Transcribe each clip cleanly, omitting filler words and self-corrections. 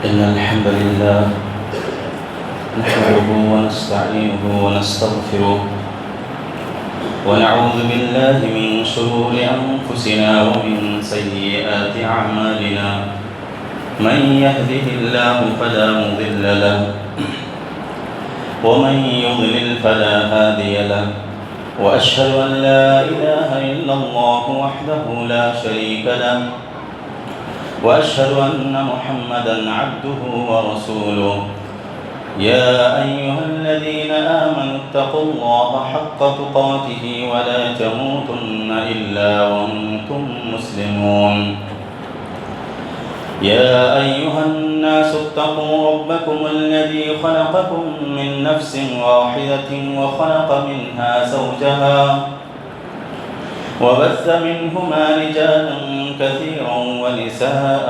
إن الحمد لله نحمده ونستعينه ونستغفره ونعوذ بالله من شرور أنفسنا ومن سيئات أعمالنا من يهده الله فلا مضل له ومن يضلل فلا هادي له وأشهد أن لا إله إلا الله وحده لا شريك له وأشهد أن محمدًا عبده ورسوله يا أيها الذين آمنوا اتقوا الله حق تقاته ولا تموتن إلا وأنتم مسلمون يا أيها الناس اتقوا ربكم الذي خلقكم من نفس واحدة وخلق منها زوجها وبث منهما رجالا كثيرا ونساء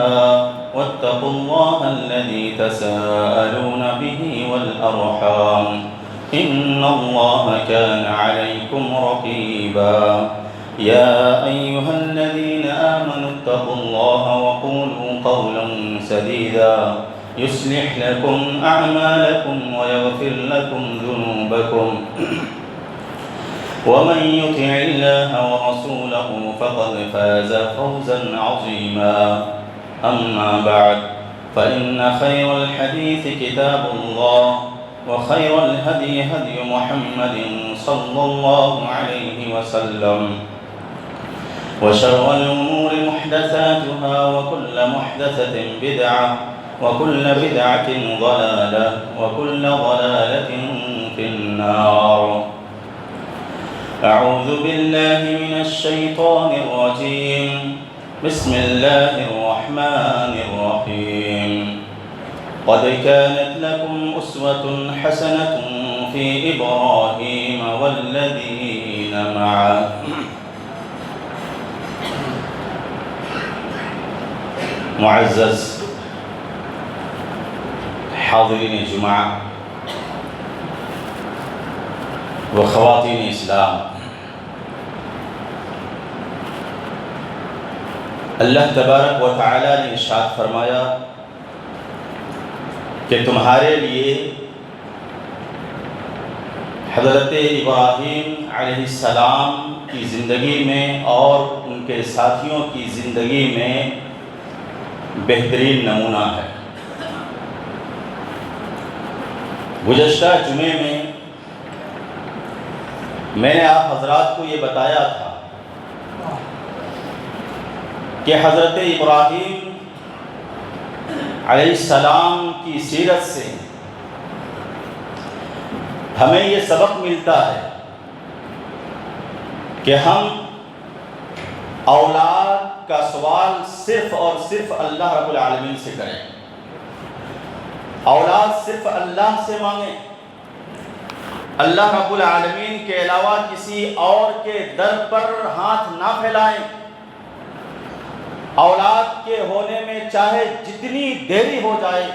واتقوا الله الذي تساءلون به والأرحام إن الله كان عليكم رقيبا يا أيها الذين آمنوا اتقوا الله وقولوا قولا سديدا يصلح لكم أعمالكم ويغفر لكم ذنوبكم ومن يطع الله ورسوله فقد فاز فوزا عظيما أما بعد فإن خير الحديث كتاب الله وخير الهدي هدي محمد صلى الله عليه وسلم وشر الأمور محدثاتها وكل محدثة بدعة وكل بدعة ضلالة وكل ضلالة في النار أعوذ بالله من الشيطان الرجيم بسم الله الرحمن الرحيم قد كانت لكم أسوة حسنة في إبراهيم والذين معه معزز حاضرین جمعہ و خواتین اسلام، اللہ تبارک و تعالی نے ارشاد فرمایا کہ تمہارے لیے حضرت ابراہیم علیہ السلام کی زندگی میں اور ان کے ساتھیوں کی زندگی میں بہترین نمونہ ہے۔ گزشتہ جمعے میں نے آپ حضرات کو یہ بتایا تھا کہ حضرت ابراہیم علیہ السلام کی سیرت سے ہمیں یہ سبق ملتا ہے کہ ہم اولاد کا سوال صرف اور صرف اللہ رب العالمین سے کریں، اولاد صرف اللہ سے مانگیں، اللہ رب العالمین کے علاوہ کسی اور کے در پر ہاتھ نہ پھیلائیں۔ اولاد کے ہونے میں چاہے جتنی دیری ہو جائے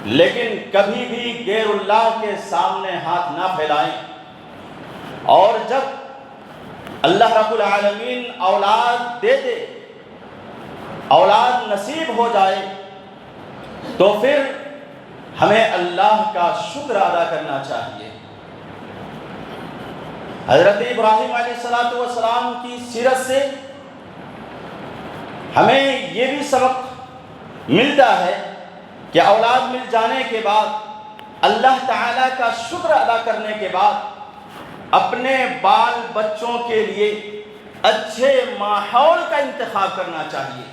لیکن کبھی بھی غیر اللہ کے سامنے ہاتھ نہ پھیلائیں، اور جب اللہ رب العالمین اولاد دے دے، اولاد نصیب ہو جائے، تو پھر ہمیں اللہ کا شکر ادا کرنا چاہیے۔ حضرت ابراہیم علیہ السلام کی سیرت سے ہمیں یہ بھی سبق ملتا ہے کہ اولاد مل جانے کے بعد اللہ تعالیٰ کا شکر ادا کرنے کے بعد اپنے بال بچوں کے لیے اچھے ماحول کا انتخاب کرنا چاہیے.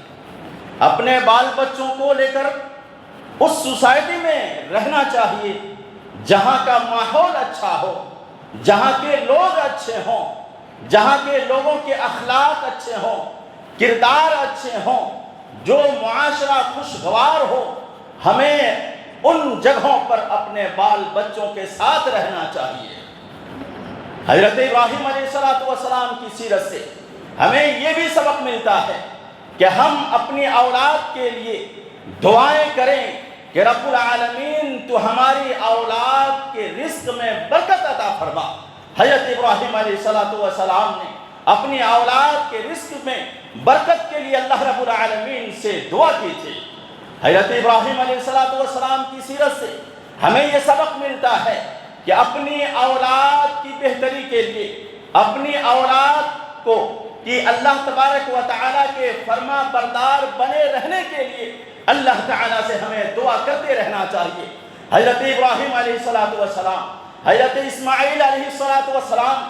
اپنے بال بچوں کو لے کر اس سوسائٹی میں رہنا چاہیے جہاں کا ماحول اچھا ہو، جہاں کے لوگ اچھے ہوں، جہاں کے لوگوں کے اخلاق اچھے ہوں، کردار اچھے ہوں، جو معاشرہ خوشگوار ہو. ہمیں ان جگہوں پر اپنے بال بچوں کے ساتھ رہنا چاہیے. حضرت ابراہیم علیہ السلام کی سیرت سے ہمیں یہ بھی سبق ملتا ہے کہ ہم اپنی اولاد کے لیے دعائیں کریں کہ رب العالمین تو ہماری اولاد کے رزق میں برکت عطا فرما. حضرت ابراہیم علیہ السلام نے اپنی اولاد کے رزق میں برکت کے لیے اللہ رب العالمین سے دعا کی تھی. حضرت ابراہیم علیہ السلام کی سیرت سے ہمیں یہ سبق ملتا ہے کہ اپنی اولاد کی بہتری کے لیے، اپنی اولاد کو کہ اللہ تبارک و تعالیٰ کے فرما بردار بنے رہنے کے لیے اللہ تعالیٰ سے ہمیں دعا کرتے رہنا چاہیے. حضرت ابراہیم علیہ السلام، حضرت اسماعیل علیہ السلام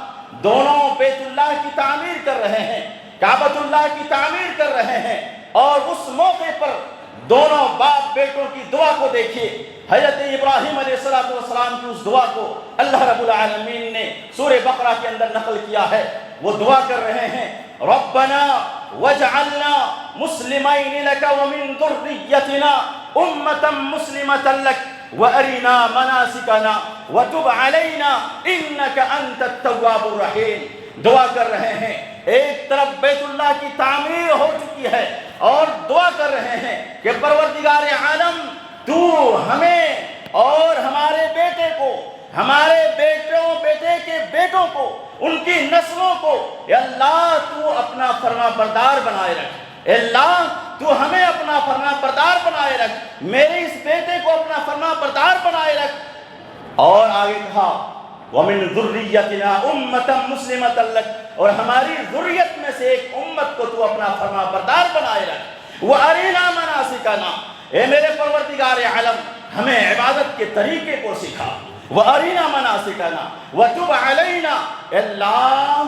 دونوں بیت اللہ کی تعمیر کر رہے ہیں، کعبۃ اللہ کی تعمیر کر رہے ہیں، اور اس موقع پر دونوں باپ بیٹوں کی دعا کو دیکھیے. حضرت ابراہیم علیہ السلام کی اس دعا کو اللہ رب العالمین نے سورہ بقرہ کے اندر نقل کیا ہے. وہ دعا کر رہے ہیں ربنا وجعلنا مسلمین لک ومن ذریتنا امۃ مسلمۃ لک وارنا مناسکنا وتب علینا انک انت التواب الرحیم. دعا کر رہے ہیں، ایک طرف بیت اللہ کی تعمیر ہو چکی ہے اور دعا کر رہے ہیں کہ پروردگار عالم تو ہمیں اور ہمارے بیٹے کو، ہمارے بیٹوں بیٹے کے بیٹوں کو، ان کی نسلوں کو اے اللہ تو اپنا فرما بردار بنائے رکھ. اے اللہ تو ہمیں اپنا فرما بردار بنائے رکھ، میرے اس بیٹے کو اپنا فرما بردار بنائے رکھ. اور آگے کہا وَمِن ذُرِّيَّتِنَا أُمَّةً مُسْلِمَةً لَكَ، اور ہماری ذریت میں سے ایک امت کو تو اپنا فرما بردار بنائے رکھ. وَأَرِنَا مَنَاسِكَنَا، اے میرے پروردگار عالم ہمیں عبادت کے طریقے کو سکھا. وَأَرِنَا مَنَاسِكَنَا وَتُبْ عَلَيْنَا، اے اللہ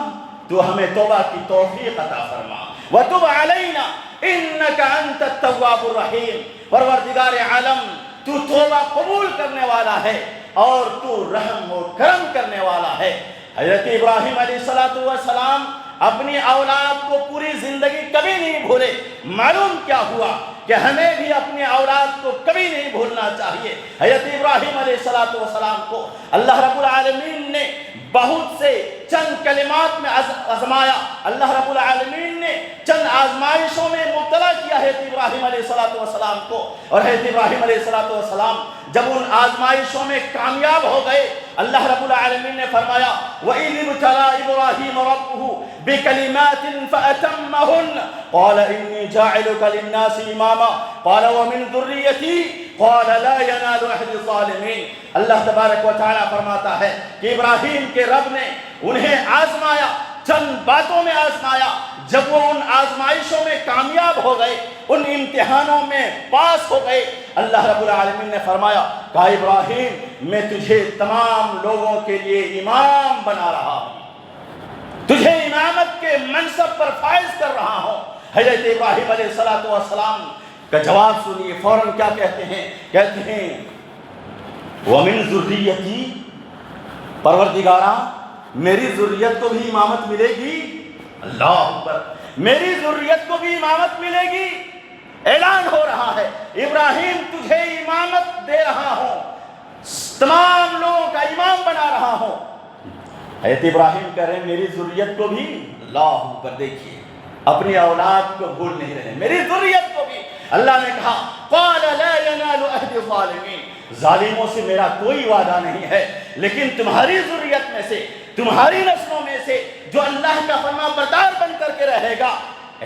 تو ہمیں توبہ کی توفیق عطا فرما. وَتُبْ عَلَيْنَا إِنَّكَ أَنْتَ التَّوَّابُ الرَّحِيمُ، پروردگار عالم تو توبہ قبول کرنے والا ہے اور تو رحم و کرم کرنے والا ہے. حضرت ابراہیم علیہ السلام اپنی اولاد کو پوری زندگی کبھی نہیں بھولے. معلوم کیا ہوا کہ ہمیں بھی اپنی اولاد کو کبھی نہیں بھولنا چاہیے. حضرت ابراہیم علیہ السلام کو اللہ رب العالمین نے بہت سے چند کلمات میں آزمایا. اللہ رب العالمین نے چند آزمائشوں میں مبتلا کیا حضرت ابراہیم علیہ السلام کو، اور حضرت ابراہیم علیہ السلام جب ان آزمائشوں میں کامیاب ہو گئے اللہ رب العالمین نے فرمایا وَإِذِ ابْتَلَىٰ إِبْرَاهِيمَ رَبُّهُ بِكَلِمَاتٍ فَأَتَمَّهُنَّ قَالَ إِنِّي جَاعِلُكَ لِلنَّاسِ إِمَامًا قَالَ وَمِن ذُرِّيَّتِي قَالَ لَا يَنَالُ عَهْدِ الظَّالِمِينَ. اللہ تبارک و تعالیٰ فرماتا ہے کہ ابراہیم کے رب نے انہیں آزمایا، چند باتوں میں آزمایا. جب وہ ان آزمائشوں میں کامیاب ہو گئے، ان امتحانوں میں پاس ہو گئے، اللہ رب العالمین نے فرمایا کہا ابراہیم میں تجھے تمام لوگوں کے لیے امام بنا رہا ہوں، تجھے امامت کے منصب پر فائز کر رہا ہوں. حضرت ابراہیم علیہ السلام کا جواب سنیے، فوراً کیا کہتے ہیں؟ کہتے ہیں وَمِن ذُرِّيَّتِي، پروردگارا میری ذریت کو بھی امامت ملے گی. اللہ اکبر، میری ذریت کو بھی امامت ملے گی. اعلان ہو رہا ہے ابراہیم تجھے امامت دے رہا ہوں، تمام لوگوں کا امام بنا رہا ہوں. حضرت ابراہیم کہہ رہے ہیں میری ذریت کو بھی. اللہ اکبر، دیکھیے اپنی اولاد کو بھول نہیں رہے، میری ذریت کو بھی. اللہ نے کہا قَالَ لَا يَنَالُ عَهْدِ الظَّالِمِينَ، ظالموں سے میرا کوئی وعدہ نہیں ہے، لیکن تمہاری ذریت میں سے، تمہاری نسلوں میں سے جو اللہ کا فرما بردار بن کر کے رہے گا،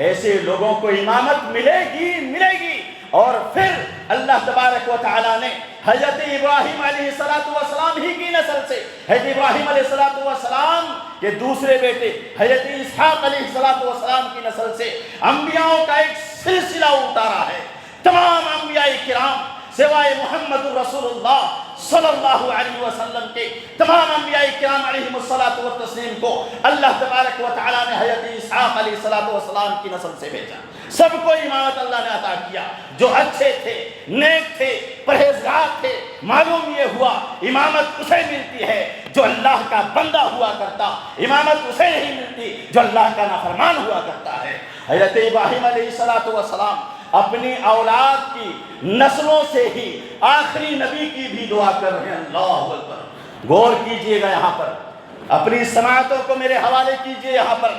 ایسے لوگوں کو امامت ملے گی ملے گی. اور پھر اللہ تبارک و تعالیٰ نے حضرت ابراہیم علیہ السلام ہی کی نسل سے، حضرت ابراہیم علیہ السلام کے دوسرے بیٹے حضرت اسحاق علیہ السلام کی نسل سے انبیاءوں کا ایک سلسلہ اتارا ہے. تمام انبیاء کرام سوائے محمد رسول اللہ صلی اللہ علیہ وسلم کے تمام انبیاء کرام علیہم الصلاۃ والتسلیم کو اللہ تبارک و تعالیٰ نے حضرت اسحاق علیہ الصلاۃ والسلام کی نسل سے بھیجا. سب کو امامت اللہ نے عطا کیا. جو اچھے تھے، نیک تھے، پرہیزگار تھے، معلوم یہ ہوا امامت اسے ملتی ہے جو اللہ کا بندہ ہوا کرتا، امامت اسے نہیں ملتی جو اللہ کا نافرمان ہوا کرتا ہے. حضرت ابراہیم علیہ الصلاۃ والسلام اپنی اولاد کی نسلوں سے ہی آخری نبی کی بھی دعا کر رہے ہیں. اللہ اکبر. غور کیجئے گا یہاں پر، اپنی سماعتوں کو میرے حوالے کیجئے. یہاں پر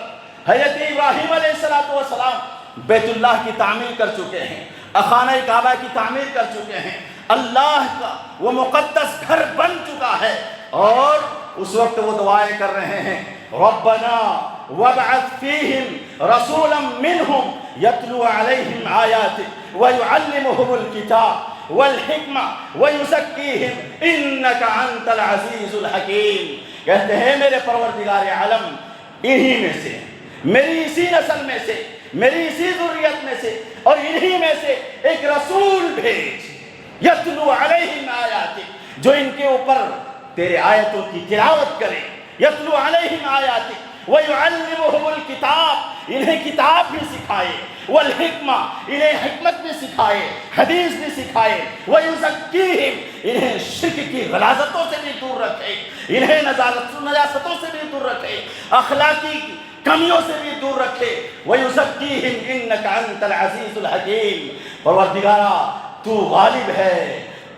حضرت ابراہیم علیہ الصلاۃ والسلام بیت اللہ کی تعمیر کر چکے ہیں، خانہ کعبہ کی تعمیر کر چکے ہیں، اللہ کا وہ مقدس گھر بن چکا ہے، اور اس وقت وہ دعائیں کر رہے ہیں ربنا وابعث فیہم رسولا منہم یتلو علیہم آیاتک ویعلمہم الکتاب والحکمہ ویزکیہم انک انت العزیز الحکیم. کہتے ہیں میرے پروردگار عالم انہی میں سے، میری اسی نسل میں سے، میری اسی ذریت میں سے، اور انہی میں سے ایک رسول بھیج یتلو علیہم آیاتک، جو ان کے اوپر تیرے آیتوں کی تلاوت کرے. یتلو علیہم آیاتک ویعلمہم الکتاب، انہیں کتاب بھی سکھائے، والحکمہ، انہیں حکمت بھی سکھائے، حدیث بھی سکھائے، ویزکیہم، انہیں شرک کی غلاظتوں سے بھی دور رکھے، انہیں نجاستوں سے بھی دور رکھے، اخلاقی کمیوں سے بھی دور رکھے. وَيُزَكِّيهِمْ إِنَّكَ أَنْتَ الْعَزِيزُ الْحَكِيمُ. پروردگارا تو غالب ہے،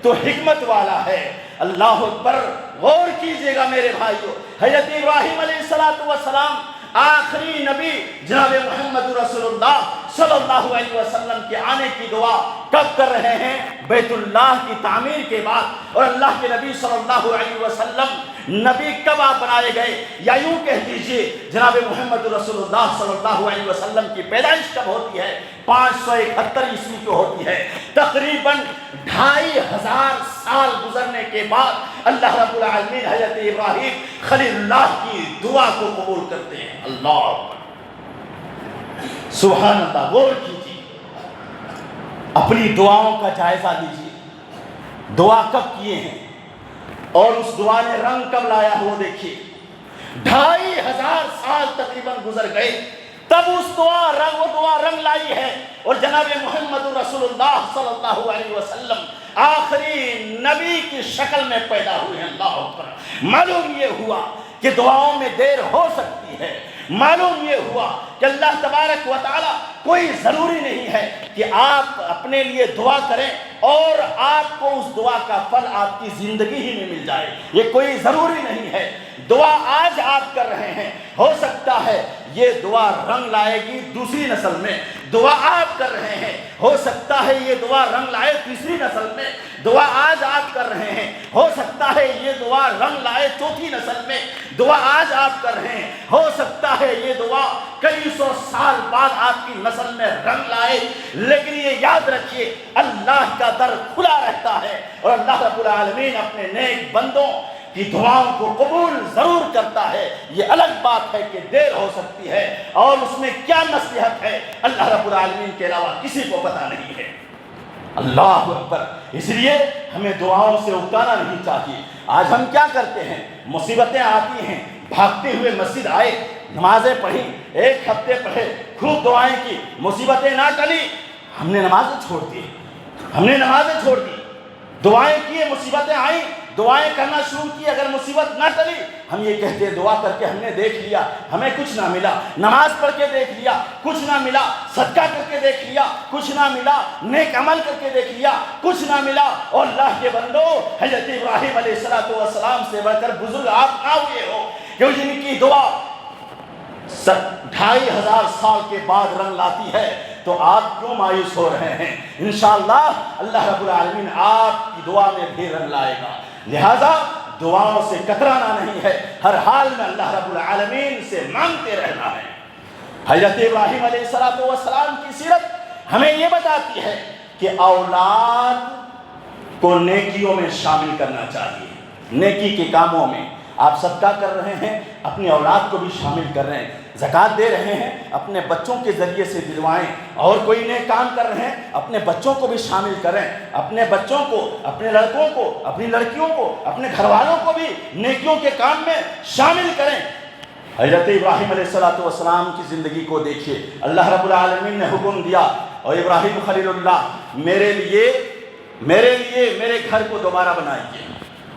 تو حکمت والا ہے. اللہ اکبر. غور کیجئے گا میرے بھائیو، حضرت ابراہیم علیہ السلام آخری نبی جناب محمد رسول اللہ صلی اللہ علیہ وسلم کے آنے کی دعا کب کر رہے ہیں؟ بیت اللہ کی تعمیر کے بعد. اور اللہ کے نبی صلی اللہ علیہ وسلم نبی کب آپ بنائے گئے؟ یا یوں کہہ دیجئے جناب محمد رسول اللہ صلی اللہ علیہ وسلم کی پیدائش کب ہوتی ہے؟ 571 عیسوی کو ہوتی ہے. تقریباً 2500 سال گزرنے کے بعد اللہ رب العالمین حضرت ابراہیم خلیل اللہ کی دعا کو قبول کرتے ہیں. اللہ اکبر. سبحان اللہ. غور کیجیے، اپنی دعاؤں کا جائزہ لیجیے. دعا کب کیے ہیں اور اس دعا نے رنگ کب لایا ہے وہ دیکھیے. 2500 سال تقریباً گزر گئے، تب اس دعا رنگ لائی ہے. اور جناب محمد رسول اللہ صلی اللہ علیہ وسلم آخری نبی کی شکل میں پیدا ہوئے ہیں. اللہ اکبر. معلوم یہ ہوا کہ دعاؤں میں دیر ہو سکتی ہے. معلوم یہ ہوا کہ اللہ تبارک و تعالی کوئی ضروری نہیں ہے کہ آپ اپنے لیے دعا کریں اور آپ کو اس دعا کا پھل آپ کی زندگی ہی میں مل جائے. یہ کوئی ضروری نہیں ہے. دعا آج آپ کر رہے ہیں، ہو سکتا ہے یہ دعا رنگ لائے گی دوسری نسل میں. دعا آپ کر رہے ہیں، ہو سکتا ہے یہ دعا رنگ لائے تیسری نسل میں. دعا آج آپ کر رہے ہیں، ہو سکتا ہے یہ دعا رنگ لائے چوتھی نسل میں. دعا آج آپ کر رہے ہیں، ہو سکتا ہے یہ دعا کئی سو سال بعد آپ کی نسل میں رنگ لائے. لیکن یہ یاد رکھیے اللہ کا در کھلا رہتا ہے، اور اللہ رب العالمین اپنے نیک بندوں کی دعاؤں کو قبول ضرور کرتا ہے. یہ الگ بات ہے کہ دیر ہو سکتی ہے اور اس میں کیا نصیحت ہے اللہ رب العالمین کے علاوہ کسی کو پتہ نہیں ہے. اللہ اکبر. اس لیے ہمیں دعاؤں سے اکتانا نہیں چاہیے. آج ہم کیا کرتے ہیں؟ مصیبتیں آتی ہیں، بھاگتے ہوئے مسجد آئے، نمازیں پڑھی، 1 ہفتے پڑھے، خوب دعائیں کی، مصیبتیں نہ ٹلی، ہم نے نمازیں چھوڑ دی. دعائیں کیے، مصیبتیں آئیں، دعائیں کرنا شروع کی، اگر مصیبت نہ ٹلی ہم یہ کہتے ہیں دعا کر کے ہم نے دیکھ لیا، ہمیں کچھ نہ ملا. نماز پڑھ کے دیکھ لیا، کچھ نہ ملا. صدقہ کر کے دیکھ لیا، کچھ نہ ملا. نیک عمل کر کے دیکھ لیا، کچھ نہ ملا. اور اللہ کے بندو، حضرت ابراہیم علیہ السلام سے بڑھ کر بزرگ آپ نہ ہوئے ہو کہ جن کی دعا 2500 سال کے بعد رنگ لاتی ہے، تو آپ کیوں مایوس ہو رہے ہیں؟ انشاءاللہ اللہ رب العالمین آپ کی دعا میں بھی رنگ لائے گا. لہذا دعاؤں سے کترانا نہیں ہے، ہر حال میں اللہ رب العالمین سے مانگتے رہنا ہے. حضرت ابراہیم علیہ السلام کی سیرت ہمیں یہ بتاتی ہے کہ اولاد کو نیکیوں میں شامل کرنا چاہیے. نیکی کے کاموں میں آپ صدقہ کر رہے ہیں، اپنی اولاد کو بھی شامل کر رہے ہیں. زکوٰۃ دے رہے ہیں اپنے بچوں کے ذریعے سے دلوائیں، اور کوئی نیک کام کر رہے ہیں اپنے بچوں کو بھی شامل کریں، اپنے بچوں کو، اپنے لڑکوں کو، اپنی لڑکیوں کو، اپنے گھر والوں کو بھی نیکیوں کے کام میں شامل کریں۔ حضرت ابراہیم علیہ السلام کی زندگی کو دیکھیے، اللہ رب العالمین نے حکم دیا، اور ابراہیم خلیل اللہ میرے لیے میرے گھر کو دوبارہ بنائیے،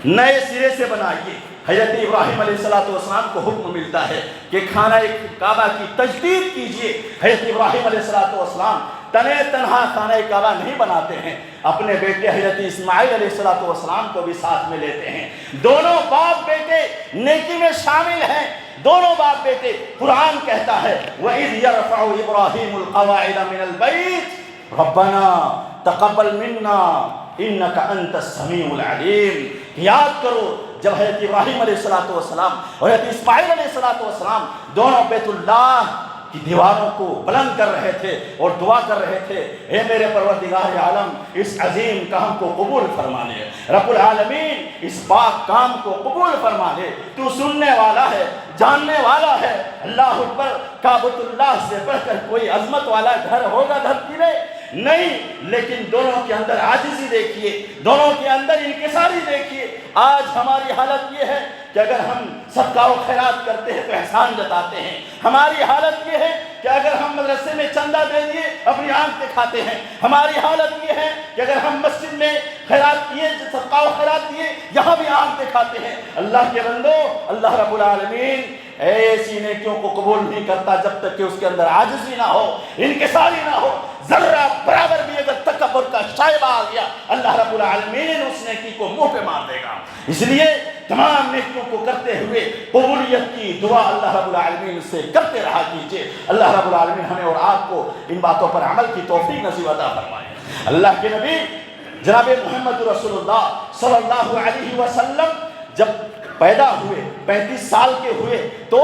نئے سرے سے بنائیے۔ حضرت ابراہیم علیہ السلام کو حکم ملتا ہے کہ خانہ کعبہ کی تجدید کیجئے۔ حضرت ابراہیم علیہ السلام تنہا خانہ کعبہ نہیں بناتے ہیں، اپنے بیٹے حضرت اسماعیل علیہ السلام کو بھی ساتھ میں لیتے ہیں۔ دونوں باپ بیٹے نیکی میں شامل ہیں، دونوں باپ بیٹے۔ قرآن کہتا ہے وَإِذْ يَرْفَعُ إِبْرَاهِيمُ الْقَوَاعِدَ مِنَ الْبَيْتِ رَبَّنَا تَقَبَّلْ مِنَّا إِنَّكَ أَنْتَ السَّمِيعُ الْعَلِيمُ۔ یاد کرو جب حضرت ابراہیم علیہ السلام اور حضرت اسماعیل علیہ السلام دونوں بیت اللہ کی دیواروں کو بلند کر رہے تھے اور دعا کر رہے تھے، اے میرے پروردگار عالم اس عظیم کام کو قبول فرما لے، رب العالمین اس پاک کام کو قبول فرما لے، تو سننے والا ہے، جاننے والا ہے۔ اللہ اکبر، کعبۃ اللہ سے بڑھ کر کوئی عظمت والا گھر ہوگا دھرتی میں؟ نہیں، لیکن دونوں کے اندر عاجزی دیکھیے، دونوں کے اندر انکساری دیکھیے۔ آج ہماری حالت یہ ہے کہ اگر ہم صدقہ و خیرات کرتے ہیں تو احسان جتاتے ہیں، ہماری حالت یہ ہے کہ اگر ہم مدرسے میں چندہ دے دیے اپنی آنکھ دکھاتے ہیں، ہماری حالت یہ ہے کہ اگر ہم مسجد میں خیرات کیے، صدقہ و خیرات کیے، یہاں بھی آنکھ دکھاتے ہیں۔ اللہ کے بندو، اللہ رب العالمین ایسی نیکیوں کو قبول نہیں کرتا جب تک کہ اس کے اندر عاجزی نہ ہو، انکساری نہ ہو۔ ذرہ برابر بھی اگر تکبر کا شائبہ آ گیا، اللہ رب العالمین اس نیکی کو منہ پہ مار دے گا۔ اس لیے تمام نیکیوں کو کرتے ہوئے قبولیت کی دعا اللہ رب العالمین سے کرتے رہا کیجئے۔ اللہ رب العالمین ہمیں اور آپ کو ان باتوں پر عمل کی توفیق نصیب عطا فرمائے۔ اللہ کے نبی جناب محمد رسول اللہ صلی اللہ علیہ وسلم جب پیدا ہوئے، 35 سال کے ہوئے، تو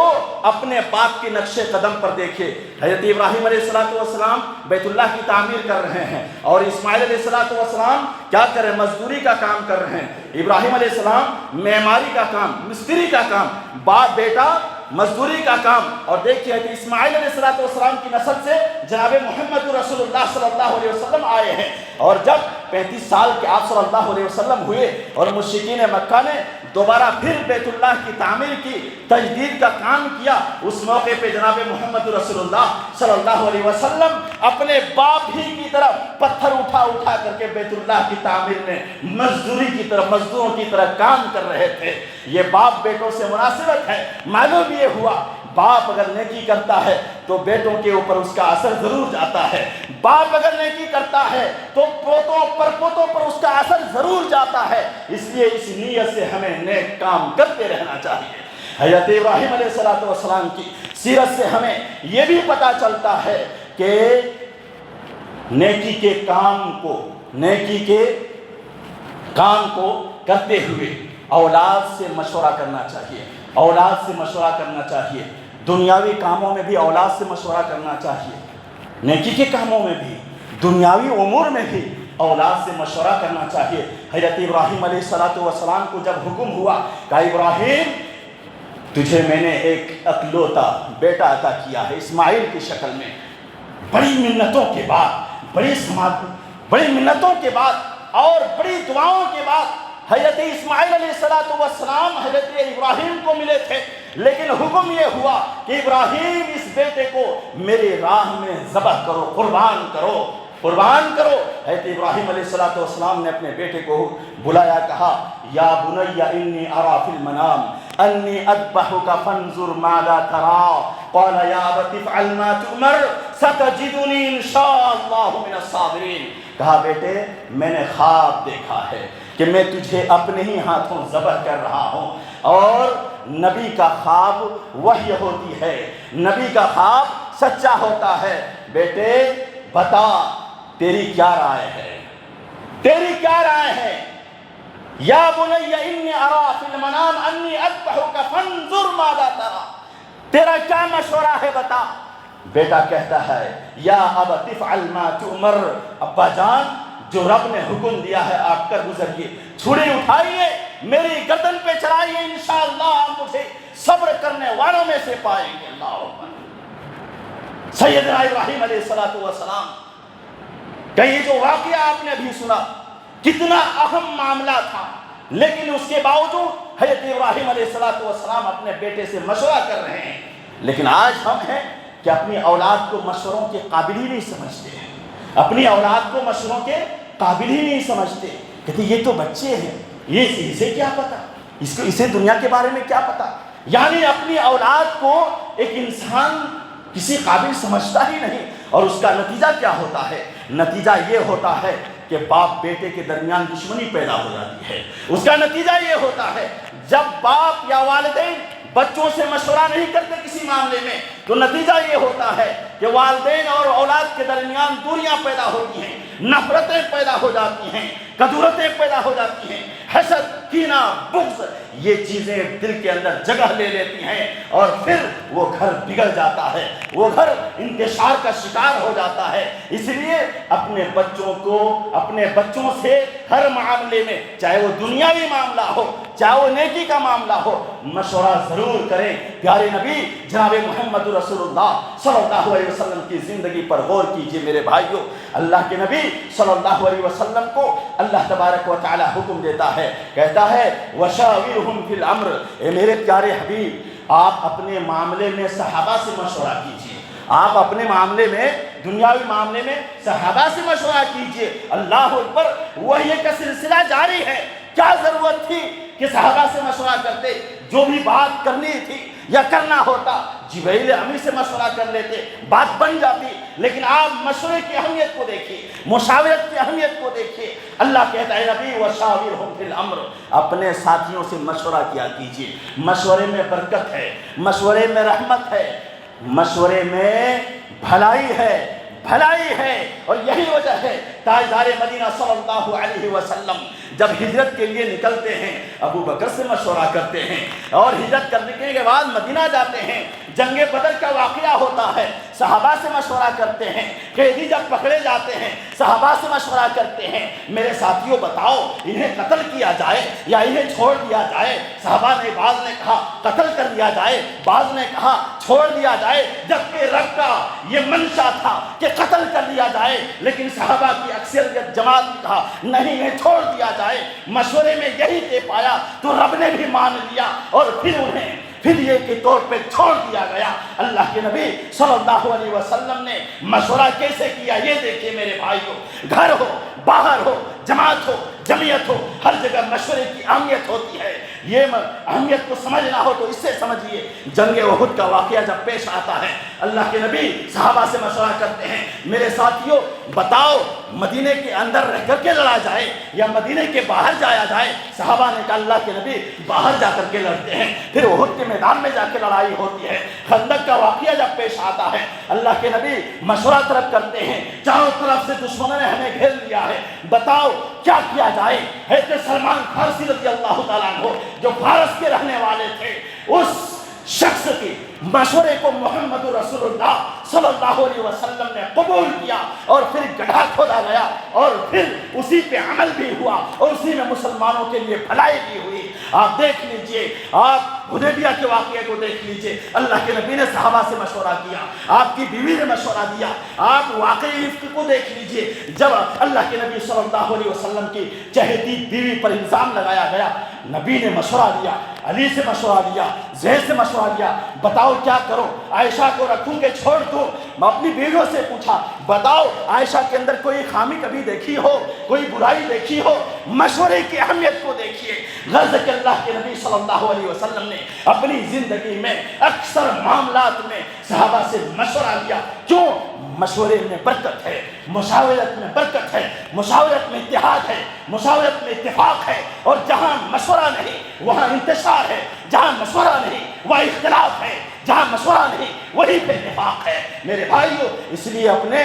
اپنے باپ کے نقش قدم پر دیکھے، حضرت ابراہیم علیہ السلام بیت اللہ کی تعمیر کر رہے ہیں، اور اسماعیل علیہ السلام کیا کر رہے ہیں؟ مزدوری کا کام کر رہے ہیں۔ ابراہیم علیہ السلام معماری کا کام، مستری کا کام، باپ بیٹا مزدوری کا کام، اور دیکھیے اسماعیل علیہ السلام کی نسل سے جناب محمد رسول اللہ صلی اللہ علیہ وسلم آئے ہیں۔ اور جب 35 سال کے آپ صلی اللہ علیہ وسلم ہوئے اور مشرکین مکہ نے دوبارہ پھر بیت اللہ کی تعمیر کی، تجدید کا کام کیا، اس موقع پہ جناب محمد رسول اللہ صلی اللہ علیہ وسلم اپنے باپ ہی کی طرف پتھر اٹھا کر کے بیت اللہ کی تعمیر میں مزدوری کی طرف، مزدوروں کی طرح کام کر رہے تھے۔ یہ باپ بیٹوں سے مناسبت ہے۔ معلوم یہ ہوا باپ اگر نیکی کرتا ہے تو بیٹوں کے اوپر اس کا اثر ضرور جاتا ہے، باپ اگر نیکی کرتا ہے تو پوتوں پر اس کا اثر ضرور جاتا ہے۔ اس لیے اس نیت سے ہمیں نیک کام کرتے رہنا چاہیے۔ حضرت ابراہیم علیہ السلام کی سیرت سے ہمیں یہ بھی پتہ چلتا ہے کہ نیکی کے کام کو کرتے ہوئے اولاد سے مشورہ کرنا چاہیے، اولاد سے مشورہ کرنا چاہیے، دنیاوی کاموں میں بھی اولاد سے مشورہ کرنا چاہیے، نیکی کے کاموں میں بھی، دنیاوی امور میں بھی اولاد سے مشورہ کرنا چاہیے۔ حضرت ابراہیم علیہ السلام کو جب حکم ہوا کہ ابراہیم تجھے میں نے ایک اکلوتا بیٹا عطا کیا ہے اسماعیل کی شکل میں، بڑی منتوں کے بعد، بڑی منتوں کے بعد اور بڑی دعاؤں کے بعد حضرت اسماعیل علیہ السلام حضرت ابراہیم کو ملے تھے، لیکن حکم یہ ہوا کہ ابراہیم اس بیٹے کو میری راہ میں ذبح کرو، قربان کرو۔ حضرت ابراہیم علیہ السلام نے اپنے بیٹے کو بلایا، کہا یا بنی انی ارا فی المنام انی اذبحک فانظر ماذا تری قال یا ابت افعل ما تؤمر ستجدنی ان شاء اللہ من الصابرین۔ کہا بیٹے میں نے خواب دیکھا ہے کہ میں تجھے اپنے ہی ہاتھوں ذبح کر رہا ہوں، اور نبی کا خواب وحی ہوتی ہے، نبی کا خواب سچا ہوتا ہے۔ بیٹے بتا تیری کیا رائے ہے؟ یا بنی انی ارا فی المنام انی اذبحک فانظر ماذا تری، تیرا کیا مشورہ ہے بتا۔ بیٹا کہتا ہے یا ابت افعل ما تؤمر، ابا جان جو رب نے حکم دیا ہے آپ کر گزریے، چھری اٹھائیے، میری گردن پہ چڑھائیے، انشاءاللہ آپ مجھے صبر کرنے والوں میں سے پائیں گے۔ اللہ اکبر۔ سیدنا ابراہیم علیہ السلام کہ یہ جو واقعہ آپ نے ابھی سنا کتنا اہم معاملہ تھا، لیکن اس کے باوجود حضرت ابراہیم علیہ السلام اپنے بیٹے سے مشورہ کر رہے ہیں۔ لیکن آج ہم ہیں کہ اپنی اولاد کو مشوروں کے قابل ہی نہیں سمجھتے ہیں، اپنی اولاد کو مشوروں کے قابل ہی نہیں سمجھتے، کہتے یہ تو بچے ہیں، اسے کیا پتا، اسے دنیا کے بارے میں کیا پتا۔ یعنی اپنی اولاد کو ایک انسان کسی قابل سمجھتا ہی نہیں، اور اس کا نتیجہ کیا ہوتا ہے؟ نتیجہ یہ ہوتا ہے کہ باپ بیٹے کے درمیان دشمنی پیدا ہو جاتی ہے۔ اس کا نتیجہ یہ ہوتا ہے جب باپ یا والدین بچوں سے مشورہ نہیں کرتے کسی معاملے میں، تو نتیجہ یہ ہوتا ہے کہ والدین اور اولاد کے درمیان دوریاں پیدا ہوتی ہیں، نفرتیں پیدا ہو جاتی ہیں، کدورتیں پیدا ہو جاتی ہیں، حسد، کینہ، بغض، یہ چیزیں دل کے اندر جگہ لے لیتی ہیں، اور پھر وہ گھر بگڑ جاتا ہے، وہ گھر انتشار کا شکار ہو جاتا ہے۔ اس لیے اپنے بچوں کو اپنے بچوں سے ہر معاملے میں، چاہے وہ دنیاوی معاملہ ہو چاہے وہ نیکی کا معاملہ ہو، مشورہ ضرور کریں۔ پیارے نبی جناب محمد رسول اللہ صلی اللہ علیہ وسلم کی زندگی پر غور کیجئے میرے بھائیوں۔ اللہ کے نبی صلی اللہ علیہ وسلم کو اللہ تبارک و تعالی حکم دیتا ہے، کہتا ہے وَشَاوِرْهُمْ فِي الْأَمْرِ، اے میرے پیارے حبیب آپ اپنے معاملے میں صحابہ سے مشورہ کیجئے، آپ اپنے معاملے میں دنیاوی معاملے میں صحابہ سے مشورہ کیجئے۔ اللہ اکبر، وحی کا سلسلہ جاری ہے۔ کیا ضرورت تھی کہ صحابہ سے مشورہ کرتے؟ جو بھی بات کرنی تھی یا کرنا ہوتا جبرائیل امی سے مشورہ کر لیتے، بات بن جاتی۔ لیکن آپ مشورے کی اہمیت کو دیکھیے، مشاورت کی اہمیت کو دیکھیے۔ اللہ کہتا ہے نبی وَشَاوِرْهُمْ فِي الْأَمْرِ، اپنے ساتھیوں سے مشورہ کیا کیجیے۔ مشورے میں برکت ہے، مشورے میں رحمت ہے، مشورے میں بھلائی ہے، بھلائی ہے۔ اور یہی وجہ ہے تاجدار مدینہ صلی اللہ علیہ وسلم جب ہجرت کے لیے نکلتے ہیں ابو بکر سے مشورہ کرتے ہیں، اور ہجرت کرنے کے بعد مدینہ جاتے ہیں، جنگ بدر کا واقعہ ہوتا ہے، صحابہ سے مشورہ کرتے ہیں، قیدی جب پکڑے جاتے ہیں صحابہ سے مشورہ کرتے ہیں، میرے ساتھیوں بتاؤ انہیں قتل کیا جائے یا انہیں چھوڑ دیا جائے؟ صحابہ نے بعض نے کہا قتل کر دیا جائے، بعض نے کہا چھوڑ دیا جائے، جبکہ رب کا یہ منشا تھا کہ قتل کر دیا جائے، لیکن صحابہ کی اکثریت جماعت نے کہا نہیں انہیں چھوڑ دیا جائے۔ مشورے میں یہی دے پایا تو رب نے بھی مان لیا، اور پھر انہیں فدیے کے طور پہ چھوڑ دیا گیا۔ اللہ کے نبی صلی اللہ علیہ وسلم نے مشورہ کیسے کیا یہ دیکھیے میرے بھائیوں۔ گھر ہو، باہر ہو، جماعت ہو، جمعیت ہو، ہر جگہ مشورے کی اہمیت ہوتی ہے۔ یہ اہمیت کو سمجھنا ہو تو اس سے سمجھیے، جنگ احد کا واقعہ جب پیش آتا ہے اللہ کے نبی صحابہ سے مشورہ کرتے ہیں، میرے ساتھیوں بتاؤ مدینے کے اندر رہ کر کے لڑا جائے یا مدینے کے باہر جایا جائے؟ صحابہ نے کہا اللہ کے نبی باہر جا کر کے لڑتے ہیں۔ پھر احد کے میدان میں جا کے لڑائی ہوتی ہے۔ خندق کا واقعہ جب پیش آتا ہے اللہ کے نبی مشورہ طلب کرتے ہیں، چاروں طرف سے دشمنوں نے ہمیں گھیر لیا ہے، بتاؤ کیا کیا جائے؟ حضرت سلمان فارسی رضی اللہ تعالیٰ عنہ جو فارس کے رہنے والے تھے، اس شخص کی مشورے کو محمد رسول اللہ صلی اللہ علیہ وسلم نے قبول کیا، اور پھر گڑھا کھودا گیا، اور پھر اسی پہ عمل بھی ہوا، اور اسی میں مسلمانوں کے لیے بھلائی بھی ہوئی۔ آپ دیکھ لیجئے، آپ حدیبیہ کے واقعے کو دیکھ لیجئے، اللہ کے نبی نے صحابہ سے مشورہ کیا، آپ کی بیوی نے مشورہ دیا۔ آپ واقعی عفق کو دیکھ لیجئے، جب اللہ کے نبی صلی اللہ علیہ وسلم کی چہیتی بیوی پر الزام لگایا گیا، نبی نے مشورہ دیا، علی سے مشورہ دیا، زید سے مشورہ دیا، بتاؤ کیا کرو؟ عائشہ کو رکھوں کہ چھوڑ دوں؟ میں اپنی بیویوں سے پوچھا بتاؤ عائشہ کے اندر کوئی خامی کبھی دیکھی ہو، کوئی برائی دیکھی ہو؟ مشورے کی اہمیت کو دیکھیے۔ غرض کہ اللہ کے نبی صلی اللہ علیہ وسلم نے اپنی زندگی میں اکثر معاملات میں صحابہ سے مشورہ لیا۔ کیوں؟ مشورے میں برکت ہے، مشاورت میں برکت ہے، مشاورت میں اتحاد ہے، مشاورت میں اتفاق ہے، اور جہاں مشورہ نہیں وہاں انتشار ہے، جہاں مشورہ نہیں وہاں اختلاف ہے، جہاں مشورہ نہیں وہی پہ اتفاق ہے میرے بھائیوں۔ اس لیے اپنے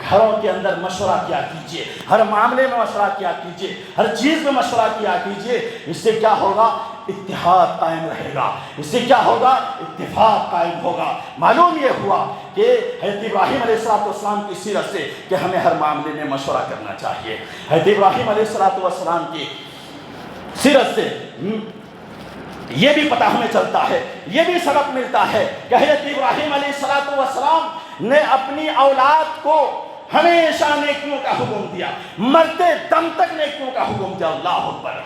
گھروں کے اندر مشورہ کیا کیجئے، ہر معاملے میں مشورہ کیا کیجئے، ہر چیز میں مشورہ کیا کیجئے۔ اس سے کیا ہوگا؟ اتحاد قائم رہے گا، اس سے کیا ہوگا؟ اتفاق قائم ہوگا۔ معلوم یہ ہوا کہ حضرت ابراہیم علیہ السلام کی سیرت سے کہ ہمیں ہر معاملے میں مشورہ کرنا چاہیے۔ حضرت ابراہیم علیہ السلام کی سیرت سے یہ بھی پتہ ہمیں چلتا ہے، یہ بھی سبق ملتا ہے کہ حضرت ابراہیم علیہ السلام نے اپنی اولاد کو ہمیشہ نیکیوں کا حکم دیا، مرتے دم تک نیکیوں کا حکم دیا۔ اللہ اکبر،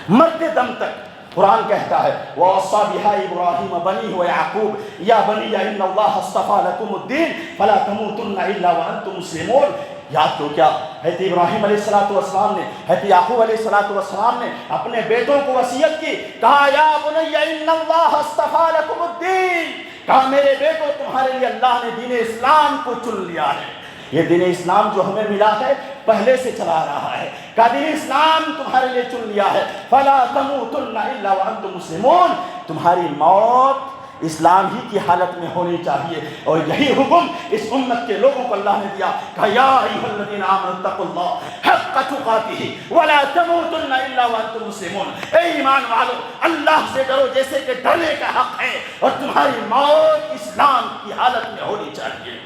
مرتے دم تک۔ قرآن کہتا ہے وَوَصَّى بِهَا إِبْرَاهِيمَ بَنِيهِ وَيَعْقُوبَ يَا بَنِيَّ إِنَّ اللَّهَ اصْطَفَىٰ لَكُمُ الدِّينَ فَلَا تَمُوتُنَّ إِلَّا وَأَنتُم مُّسْلِمُونَ۔ یاد تو کیا حضرت ابراہیم علیہ السلام نے، حضرت یعقوب علیہ السلام نے اپنے بیٹوں کو وصیت کی، کہا یا بنی ان اللہ اصطفیٰ لکم الدین، کہا میرے بیٹوں تمہارے لیے اللہ نے دین اسلام کو چن لیا ہے۔ یہ دین اسلام جو ہمیں ملا ہے پہلے سے چلا رہا ہے، کہ دین اسلام تمہارے لیے چن لیا ہے۔ فلا تموتن الا وانتم مسلمون، تمہاری موت اسلام ہی کی حالت میں ہونی چاہیے۔ اور یہی حکم اس امت کے لوگوں کو اللہ نے دیا کہ یا ایھا الذین آمنوا اتقوا اللہ حق تقاتہ ولا تموتن الا وانتم مسلمون۔ اے ایمان والو، اللہ سے ڈرو جیسے کہ ڈرنے کا حق ہے، اور تمہاری موت اسلام کی حالت میں ہونی چاہیے۔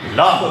اللہ